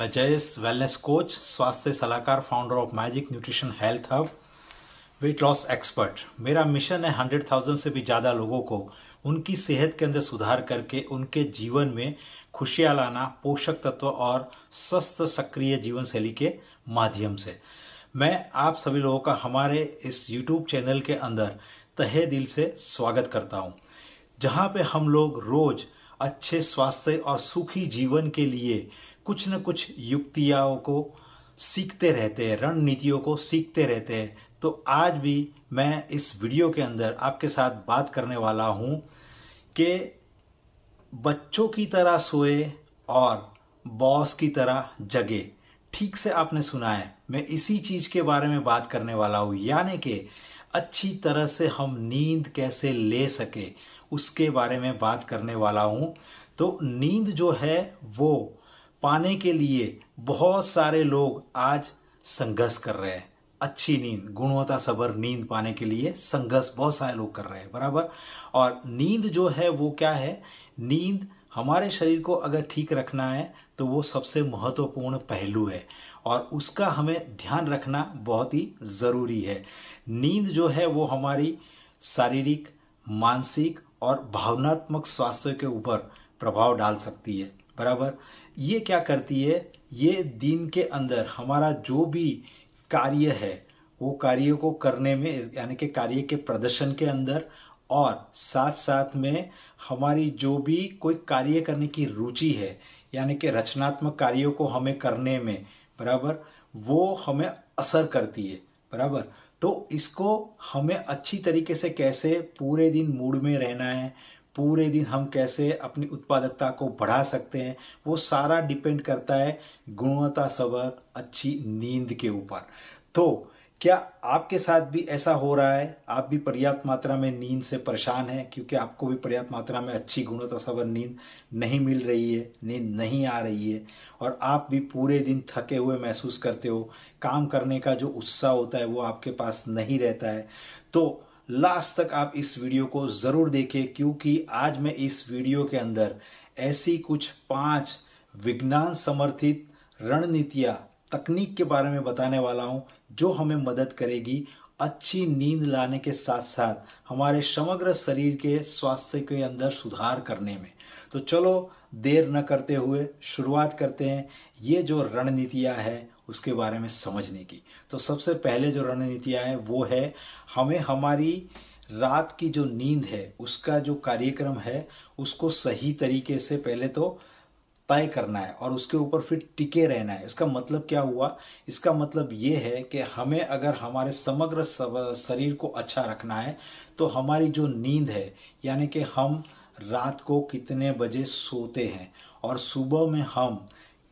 मैं Jayesh wellness coach, स्वास्थ्य सलाहकार, founder of magic nutrition health hub, weight loss expert. मेरा मिशन है 100,000 से भी ज़्यादा लोगों को उनकी सेहत के अंदर सुधार करके उनके जीवन में खुशियाँ लाना, पोषक तत्व और स्वस्थ सक्रिय जीवन शैली के माध्यम से। मैं आप सभी लोगों का हमारे इस YouTube चैनल के अंदर तहे दिल से स्वागत करता हूँ, जहाँ पे हम लोग रोज अच्छे स्वास्थ्य और सुखी जीवन के लिए कुछ न कुछ युक्तियों को सीखते रहते हैं, रणनीतियों को सीखते रहते हैं। तो आज भी मैं इस वीडियो के अंदर आपके साथ बात करने वाला हूँ कि बच्चों की तरह सोए और बॉस की तरह जगे। ठीक से आपने सुना है, मैं इसी चीज के बारे में बात करने वाला हूँ, यानी कि अच्छी तरह से हम नींद कैसे ले सके उसके बारे में बात करने वाला हूँ। तो नींद जो है वो पाने के लिए बहुत सारे लोग आज संघर्ष कर रहे हैं। अच्छी नींद, गुणवत्ता सभर नींद पाने के लिए संघर्ष बहुत सारे लोग कर रहे हैं, बराबर। और नींद जो है वो क्या है, नींद हमारे शरीर को अगर ठीक रखना है तो वो सबसे महत्वपूर्ण पहलू है और उसका हमें ध्यान रखना बहुत ही ज़रूरी है। नींद जो है वो हमारी शारीरिक, मानसिक और भावनात्मक स्वास्थ्य के ऊपर प्रभाव डाल सकती है, बराबर। ये क्या करती है, ये दिन के अंदर हमारा जो भी कार्य है वो कार्य को करने में, यानी कि कार्य के प्रदर्शन के अंदर, और साथ साथ में हमारी जो भी कोई कार्य करने की रुचि है, यानी कि रचनात्मक कार्यों को हमें करने में, बराबर, वो हमें असर करती है, बराबर। तो इसको हमें अच्छी तरीके से कैसे पूरे दिन मूड में रहना है, पूरे दिन हम कैसे अपनी उत्पादकता को बढ़ा सकते हैं, वो सारा डिपेंड करता है गुणवत्ता सभर अच्छी नींद के ऊपर। तो क्या आपके साथ भी ऐसा हो रहा है, आप भी पर्याप्त मात्रा में नींद से परेशान हैं, क्योंकि आपको भी पर्याप्त मात्रा में अच्छी गुणवत्ता सभर नींद नहीं मिल रही है, नींद नहीं आ रही है, और आप भी पूरे दिन थके हुए महसूस करते हो, काम करने का जो उत्साह होता है वो आपके पास नहीं रहता है। तो लास्ट तक आप इस वीडियो को ज़रूर देखें, क्योंकि आज मैं इस वीडियो के अंदर ऐसी कुछ 5 विज्ञान समर्थित रणनीतियाँ, तकनीक के बारे में बताने वाला हूँ जो हमें मदद करेगी अच्छी नींद लाने के साथ साथ हमारे समग्र शरीर के स्वास्थ्य के अंदर सुधार करने में। तो चलो देर न करते हुए शुरुआत करते हैं ये जो रणनीतियाँ है उसके बारे में समझने की। तो सबसे पहले जो रणनीतियाँ है वो है, हमें हमारी रात की जो नींद है उसका जो कार्यक्रम है उसको सही तरीके से पहले तो तय करना है और उसके ऊपर फिर टिके रहना है। इसका मतलब क्या हुआ, इसका मतलब ये है कि हमें अगर हमारे समग्र शरीर को अच्छा रखना है तो हमारी जो नींद है, यानी कि हम रात को कितने बजे सोते हैं और सुबह में हम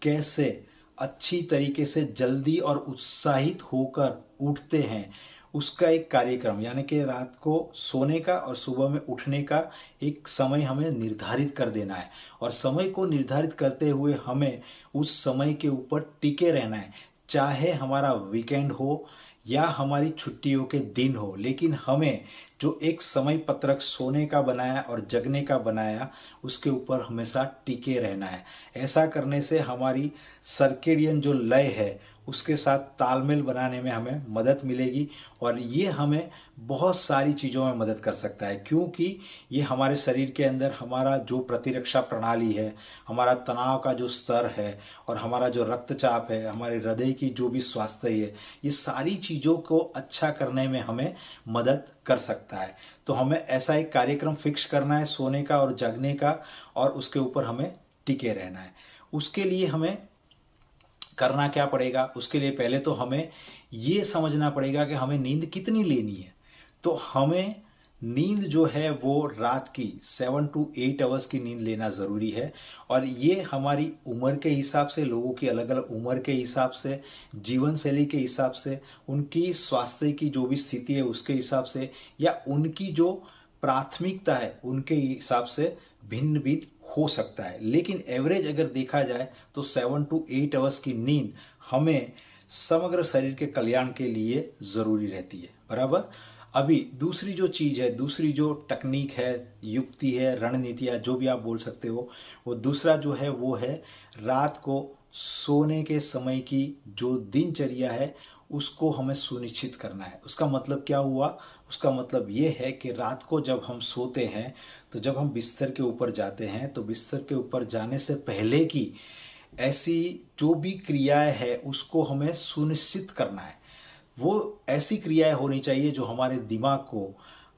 कैसे अच्छी तरीके से जल्दी और उत्साहित होकर उठते हैं, उसका एक कार्यक्रम, यानी कि रात को सोने का और सुबह में उठने का एक समय हमें निर्धारित कर देना है। और समय को निर्धारित करते हुए हमें उस समय के ऊपर टिके रहना है, चाहे हमारा वीकेंड हो या हमारी छुट्टियों के दिन हो। लेकिन हमें जो एक समय पत्रक सोने का बनाया और जगने का बनाया उसके ऊपर हमेशा टिके रहना है। ऐसा करने से हमारी सर्केडियन जो लय है उसके साथ तालमेल बनाने में हमें मदद मिलेगी और ये हमें बहुत सारी चीज़ों में मदद कर सकता है, क्योंकि ये हमारे शरीर के अंदर हमारा जो प्रतिरक्षा प्रणाली है, हमारा तनाव का जो स्तर है और हमारा जो रक्तचाप है, हमारे हृदय की जो भी स्वास्थ्य है, ये सारी चीज़ों को अच्छा करने में हमें मदद कर सकता है। तो हमें ऐसा एक कार्यक्रम फिक्स करना है सोने का और जगने का, और उसके ऊपर हमें टिके रहना है। उसके लिए हमें करना क्या पड़ेगा, उसके लिए पहले तो हमें ये समझना पड़ेगा कि हमें नींद कितनी लेनी है। तो हमें नींद जो है वो रात की 7 to 8 आवर्स की नींद लेना ज़रूरी है। और ये हमारी उम्र के हिसाब से, लोगों की अलग अलग उम्र के हिसाब से, जीवन शैली के हिसाब से, उनकी स्वास्थ्य की जो भी स्थिति है उसके हिसाब से, या उनकी जो प्राथमिकता है उनके हिसाब से भिन्न भिन्न हो सकता है। लेकिन एवरेज अगर देखा जाए तो 7 to 8 आवर्स की नींद हमें समग्र शरीर के कल्याण के लिए ज़रूरी रहती है, बराबर। अभी दूसरी जो चीज़ है, दूसरी जो टेक्निक है, युक्ति है, रणनीतियाँ, जो भी आप बोल सकते हो, वो दूसरा जो है वो है रात को सोने के समय की जो दिनचर्या है उसको हमें सुनिश्चित करना है। उसका मतलब क्या हुआ? उसका मतलब ये है कि रात को जब हम सोते हैं तो जब हम बिस्तर के ऊपर जाते हैं तो बिस्तर के ऊपर जाने से पहले की ऐसी जो भी क्रियाएं है उसको हमें सुनिश्चित करना है। वो ऐसी क्रियाएं होनी चाहिए जो हमारे दिमाग को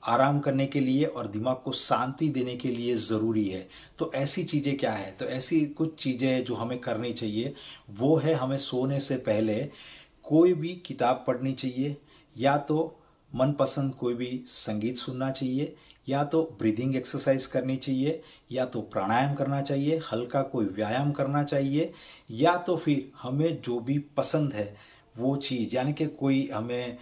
आराम करने के लिए और दिमाग को शांति देने के लिए ज़रूरी है। तो ऐसी चीज़ें क्या है? तो ऐसी कुछ चीज़ें जो हमें करनी चाहिए वो है, हमें सोने से पहले कोई भी किताब पढ़नी चाहिए, या तो मनपसंद कोई भी संगीत सुनना चाहिए, या तो ब्रीदिंग एक्सरसाइज करनी चाहिए, या तो प्राणायाम करना चाहिए, हल्का कोई व्यायाम करना चाहिए, या तो फिर हमें जो भी पसंद है वो चीज़, यानी कि कोई हमें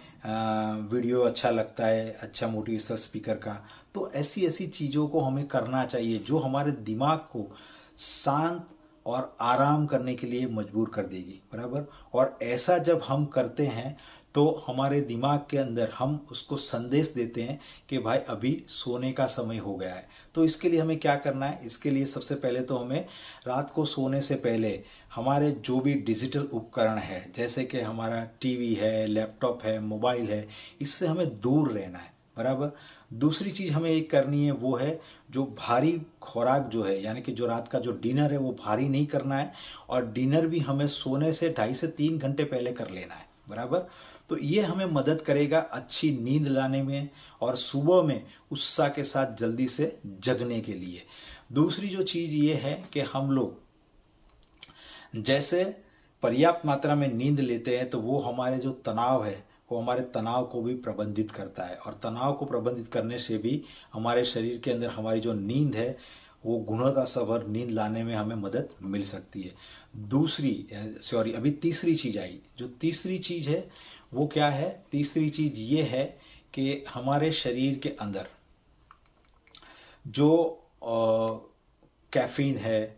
वीडियो अच्छा लगता है, अच्छा मोटिवेशनल स्पीकर का, तो ऐसी ऐसी चीज़ों को हमें करना चाहिए जो हमारे दिमाग को शांत और आराम करने के लिए मजबूर कर देगी, बराबर। और ऐसा जब हम करते हैं तो हमारे दिमाग के अंदर हम उसको संदेश देते हैं कि भाई अभी सोने का समय हो गया है। तो इसके लिए हमें क्या करना है? इसके लिए सबसे पहले तो हमें रात को सोने से पहले हमारे जो भी डिजिटल उपकरण है, जैसे कि हमारा टीवी है, लैपटॉप है, मोबाइल है, इससे हमें दूर रहना है, बराबर। दूसरी चीज़ हमें एक करनी है वो है जो भारी खुराक जो है, यानी कि जो रात का जो डिनर है वो भारी नहीं करना है, और डिनर भी हमें सोने से 2.5 से 3 घंटे पहले कर लेना है, बराबर। तो ये हमें मदद करेगा अच्छी नींद लाने में और सुबह में उत्साह के साथ जल्दी से जगने के लिए। दूसरी जो चीज़ ये है कि हम लोग जैसे पर्याप्त मात्रा में नींद लेते हैं तो वो हमारे जो तनाव है वो हमारे तनाव को भी प्रबंधित करता है, और तनाव को प्रबंधित करने से भी हमारे शरीर के अंदर हमारी जो नींद है वो गुणवत्ता सभर नींद लाने में हमें मदद मिल सकती है। अभी तीसरी चीज़ आई। जो तीसरी चीज़ है वो क्या है? तीसरी चीज़ ये है कि हमारे शरीर के अंदर जो कैफीन है,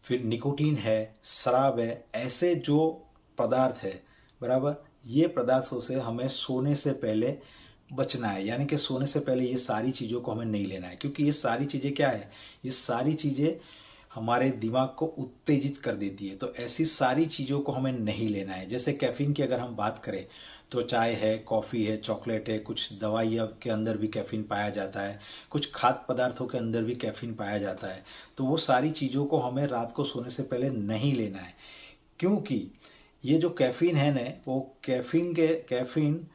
फिर निकोटीन है, शराब है, ऐसे जो पदार्थ है, बराबर, ये पदार्थों से हमें सोने से पहले बचना है। यानी कि सोने से पहले ये सारी चीज़ों को हमें नहीं लेना है, क्योंकि ये सारी चीज़ें क्या है? ये सारी चीज़ें हमारे दिमाग को उत्तेजित कर देती है। तो ऐसी सारी चीज़ों को हमें नहीं लेना है। जैसे कैफीन की अगर हम बात करें तो चाय है, कॉफ़ी है, चॉकलेट है, कुछ दवाइयों के अंदर भी कैफीन पाया जाता है, कुछ खाद्य पदार्थों के अंदर भी कैफीन पाया जाता है। तो वो सारी चीज़ों को हमें रात को सोने से पहले नहीं लेना है, क्योंकि ये जो कैफीन है ना, वो कैफीन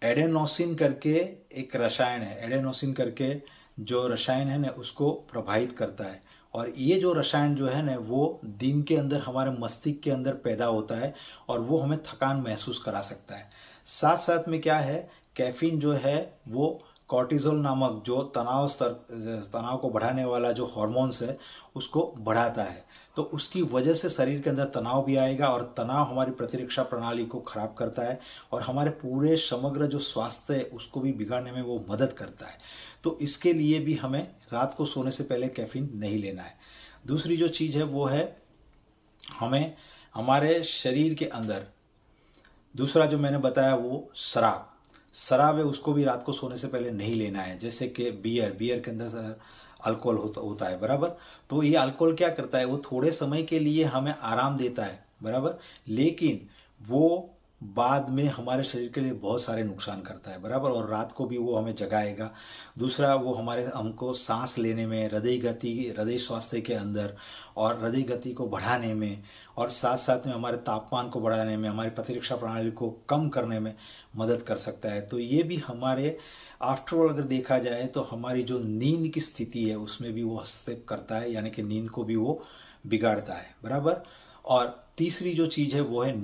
एडेनोसिन करके एक रसायन है। एडेनोसिन करके जो रसायन है ना उसको प्रभावित करता है, और ये जो रसायन जो है ना वो दिन के अंदर हमारे मस्तिष्क के अंदर पैदा होता है और वो हमें थकान महसूस करा सकता है। साथ साथ में क्या है, कैफीन जो है वो कॉर्टिसोल नामक जो तनाव को बढ़ाने वाला जो हार्मोन्स है उसको बढ़ाता है। तो उसकी वजह से शरीर के अंदर तनाव भी आएगा, और तनाव हमारी प्रतिरक्षा प्रणाली को खराब करता है और हमारे पूरे समग्र जो स्वास्थ्य है उसको भी बिगाड़ने में वो मदद करता है। तो इसके लिए भी हमें रात को सोने से पहले कैफीन नहीं लेना है। दूसरी जो चीज़ है वो है हमें हमारे शरीर के अंदर, दूसरा जो मैंने बताया वो शराब है, उसको भी रात को सोने से पहले नहीं लेना है। जैसे कि बियर के अंदर अल्कोहल होता है, बराबर। तो ये अल्कोहल क्या करता है? वो थोड़े समय के लिए हमें आराम देता है, बराबर, लेकिन वो बाद में हमारे शरीर के लिए बहुत सारे नुकसान करता है, बराबर, और रात को भी वो हमें जगाएगा। दूसरा, वो हमको सांस लेने में, हृदय स्वास्थ्य के अंदर और हृदय गति को बढ़ाने में, और साथ साथ में हमारे तापमान को बढ़ाने में, हमारी प्रतिरक्षा प्रणाली को कम करने में मदद कर सकता है। तो ये भी हमारे आफ्टरऑल अगर देखा जाए तो हमारी जो नींद की स्थिति है उसमें भी वो हस्तक्षेप करता है, यानी कि नींद को भी वो बिगाड़ता है, बराबर। और तीसरी जो चीज़ है वो है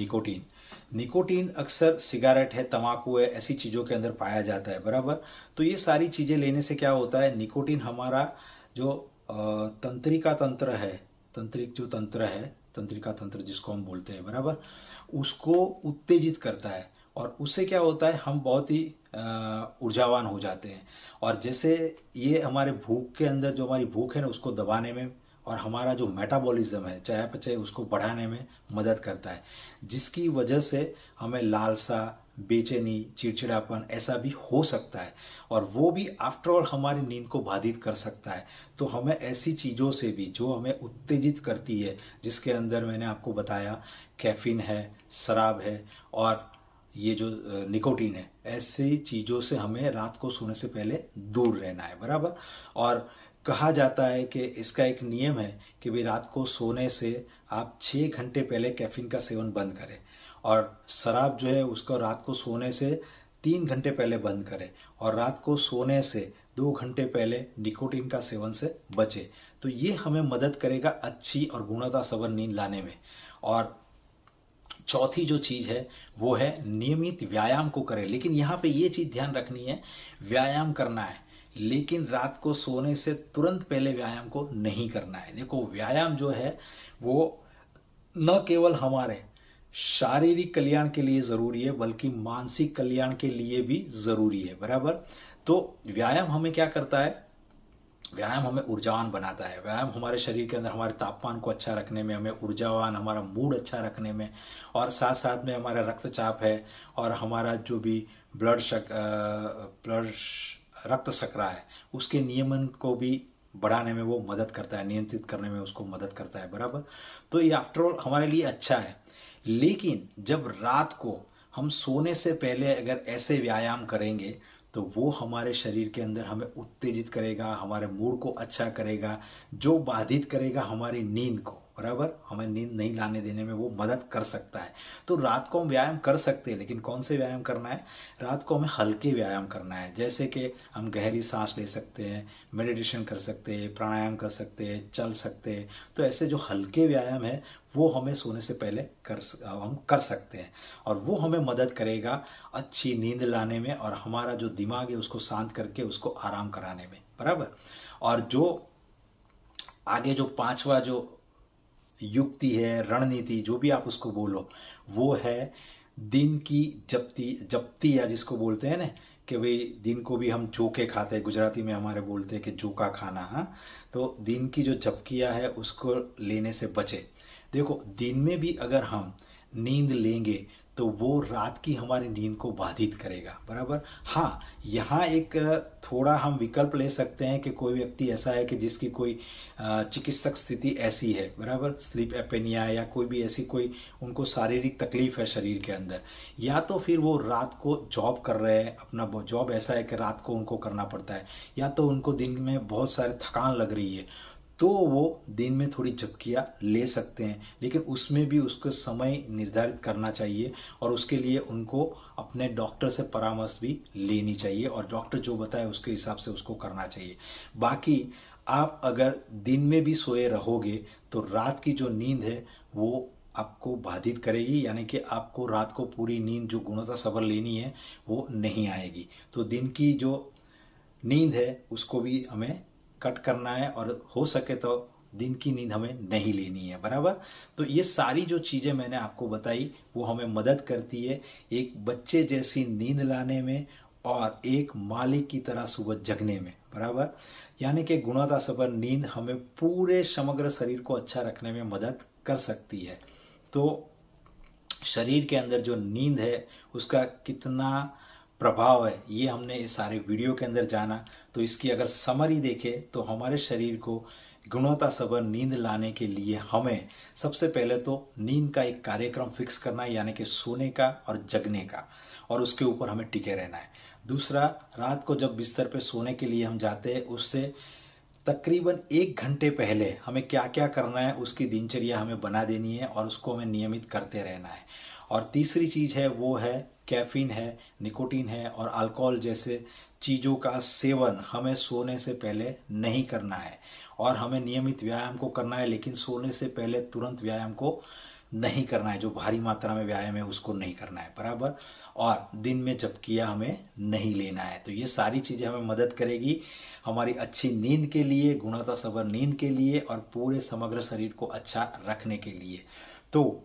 निकोटीन अक्सर सिगारेट है, तंबाकू है, ऐसी चीज़ों के अंदर पाया जाता है, बराबर। तो ये सारी चीज़ें लेने से क्या होता है, निकोटीन हमारा जो तंत्रिका तंत्र जिसको हम बोलते हैं, बराबर, उसको उत्तेजित करता है, और उससे क्या होता है, हम बहुत ही ऊर्जावान हो जाते हैं। और जैसे ये हमारे भूख के अंदर जो हमारी भूख है ना उसको दबाने में, और हमारा जो मेटाबॉलिज्म है चयापचय उसको बढ़ाने में मदद करता है, जिसकी वजह से हमें लालसा, बेचैनी, चिड़चिड़ापन ऐसा भी हो सकता है और वो भी आफ्टर ऑल हमारी नींद को बाधित कर सकता है। तो हमें ऐसी चीज़ों से भी जो हमें उत्तेजित करती है, जिसके अंदर मैंने आपको बताया कैफीन है, शराब है और ये जो निकोटीन है, ऐसी चीज़ों से हमें रात को सोने से पहले दूर रहना है, बराबर। और कहा जाता है कि इसका एक नियम है कि भाई रात को सोने से आप 6 घंटे पहले कैफीन का सेवन बंद करें और शराब जो है उसको रात को सोने से 3 घंटे पहले बंद करें और रात को सोने से 2 घंटे पहले निकोटीन का सेवन से बचे। तो ये हमें मदद करेगा अच्छी और गुणवत्ता संपन्न नींद लाने में। और चौथी जो चीज़ है वो है नियमित व्यायाम को करें। लेकिन यहाँ पे ये चीज़ ध्यान रखनी है, व्यायाम करना है लेकिन रात को सोने से तुरंत पहले व्यायाम को नहीं करना है। देखो, व्यायाम जो है वो न केवल हमारे शारीरिक कल्याण के लिए ज़रूरी है बल्कि मानसिक कल्याण के लिए भी ज़रूरी है, बराबर। तो व्यायाम हमें क्या करता है, व्यायाम हमें ऊर्जावान बनाता है। व्यायाम हमारे शरीर के अंदर हमारे तापमान को अच्छा रखने में, हमें ऊर्जावान, हमारा मूड अच्छा रखने में और साथ साथ में हमारा रक्तचाप है और हमारा जो भी ब्लड रक्त शर्करा है उसके नियमन को भी बढ़ाने में वो मदद करता है, नियंत्रित करने में उसको मदद करता है, बराबर। तो ये आफ्टर ऑल हमारे लिए अच्छा है। लेकिन जब रात को हम सोने से पहले अगर ऐसे व्यायाम करेंगे तो वो हमारे शरीर के अंदर हमें उत्तेजित करेगा, हमारे मूड को अच्छा करेगा, जो बाधित करेगा हमारी नींद को, बराबर, हमें नींद नहीं लाने देने में वो मदद कर सकता है। तो रात को हम व्यायाम कर सकते हैं, लेकिन कौन से व्यायाम करना है, रात को हमें हल्के व्यायाम करना है। जैसे कि हम गहरी सांस ले सकते हैं, मेडिटेशन कर सकते हैं, प्राणायाम कर सकते हैं, चल सकते हैं। तो ऐसे जो हल्के व्यायाम है वो हमें सोने से पहले हम कर सकते हैं और वो हमें मदद करेगा अच्छी नींद लाने में और हमारा जो दिमाग है उसको शांत करके उसको आराम कराने में, बराबर। और जो आगे जो पांचवा जो युक्ति है, रणनीति, जो भी आप उसको बोलो, वो है दिन की जप्ती या जिसको बोलते हैं ना कि भाई दिन को भी हम जोके खाते हैं, गुजराती में हमारे बोलते हैं कि जोका खाना। हाँ, तो दिन की जो झपकियाँ है उसको लेने से बचे। देखो, दिन में भी अगर हम नींद लेंगे तो वो रात की हमारी नींद को बाधित करेगा, बराबर। हाँ, यहाँ एक थोड़ा हम विकल्प ले सकते हैं कि कोई व्यक्ति ऐसा है कि जिसकी कोई चिकित्सक स्थिति ऐसी है, बराबर, स्लीप एपेनिया या कोई भी ऐसी कोई उनको शारीरिक तकलीफ है शरीर के अंदर, या तो फिर वो रात को जॉब कर रहे हैं, अपना जॉब ऐसा है कि रात को उनको करना पड़ता है, या तो उनको दिन में बहुत सारे थकान लग रही है, तो वो दिन में थोड़ी झपकियाँ ले सकते हैं। लेकिन उसमें भी उसको समय निर्धारित करना चाहिए और उसके लिए उनको अपने डॉक्टर से परामर्श भी लेनी चाहिए और डॉक्टर जो बताए उसके हिसाब से उसको करना चाहिए। बाकी आप अगर दिन में भी सोए रहोगे तो रात की जो नींद है वो आपको बाधित करेगी, यानी कि आपको रात को पूरी नींद जो गुणवत्ता संपन्न लेनी है वो नहीं आएगी। तो दिन की जो नींद है उसको भी हमें कट करना है और हो सके तो दिन की नींद हमें नहीं लेनी है, बराबर। तो ये सारी जो चीज़ें मैंने आपको बताई वो हमें मदद करती है एक बच्चे जैसी नींद लाने में और एक मालिक की तरह सुबह जगने में, बराबर। यानी कि गुणवत्ता संपन्न नींद हमें पूरे समग्र शरीर को अच्छा रखने में मदद कर सकती है। तो शरीर के अंदर जो नींद है उसका कितना प्रभाव है ये हमने इस सारे वीडियो के अंदर जाना। तो इसकी अगर समरी देखें तो हमारे शरीर को गुणवत्ता संपन्न नींद लाने के लिए हमें सबसे पहले तो नींद का एक कार्यक्रम फिक्स करना है, यानी कि सोने का और जगने का, और उसके ऊपर हमें टिके रहना है। दूसरा, रात को जब बिस्तर पे सोने के लिए हम जाते हैं उससे तकरीबन 1 घंटे पहले हमें क्या क्या करना है उसकी दिनचर्या हमें बना देनी है और उसको हमें नियमित करते रहना है। और तीसरी चीज़ है वो है कैफीन है, निकोटीन है और अल्कोहल जैसे चीज़ों का सेवन हमें सोने से पहले नहीं करना है और हमें नियमित व्यायाम को करना है, लेकिन सोने से पहले तुरंत व्यायाम को नहीं करना है। जो भारी मात्रा में व्यायाम है उसको नहीं करना है, बराबर। और दिन में झपकियाँ हमें नहीं लेना है। तो ये सारी चीज़ें हमें मदद करेगी हमारी अच्छी नींद के लिए, गुणवत्ता संपन्न नींद के लिए और पूरे समग्र शरीर को अच्छा रखने के लिए। तो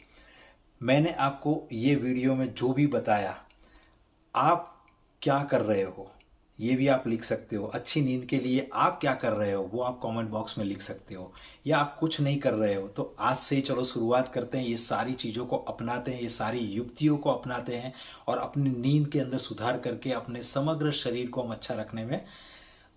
मैंने आपको ये वीडियो में जो भी बताया, आप क्या कर रहे हो ये भी आप लिख सकते हो। अच्छी नींद के लिए आप क्या कर रहे हो वो आप कमेंट बॉक्स में लिख सकते हो, या आप कुछ नहीं कर रहे हो तो आज से ही चलो शुरुआत करते हैं, ये सारी चीज़ों को अपनाते हैं, ये सारी युक्तियों को अपनाते हैं और अपनी नींद के अंदर सुधार करके अपने समग्र शरीर को हम अच्छा रखने में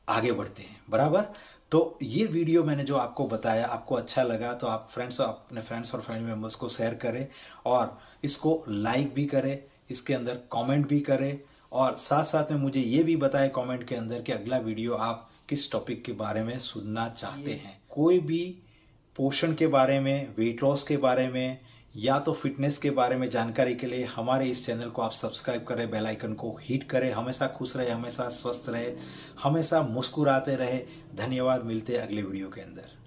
आगे बढ़ते हैं। बराबर। तो ये वीडियो मैंने जो आपको बताया आपको अच्छा लगा तो आप अपने फ्रेंड्स और फैमिली मेम्बर्स को शेयर करें और इसको लाइक भी करें, इसके अंदर कमेंट भी करें और साथ साथ में मुझे ये भी बताएं कमेंट के अंदर कि अगला वीडियो आप किस टॉपिक के बारे में सुनना चाहते हैं। कोई भी पोषण के बारे में, वेट लॉस के बारे में या तो फिटनेस के बारे में जानकारी के लिए हमारे इस चैनल को आप सब्सक्राइब करें, बेल आइकन को हिट करें। हमेशा खुश रहे, हमेशा स्वस्थ रहे, हमेशा मुस्कुराते रहे। धन्यवाद। मिलते हैं अगले वीडियो के अंदर।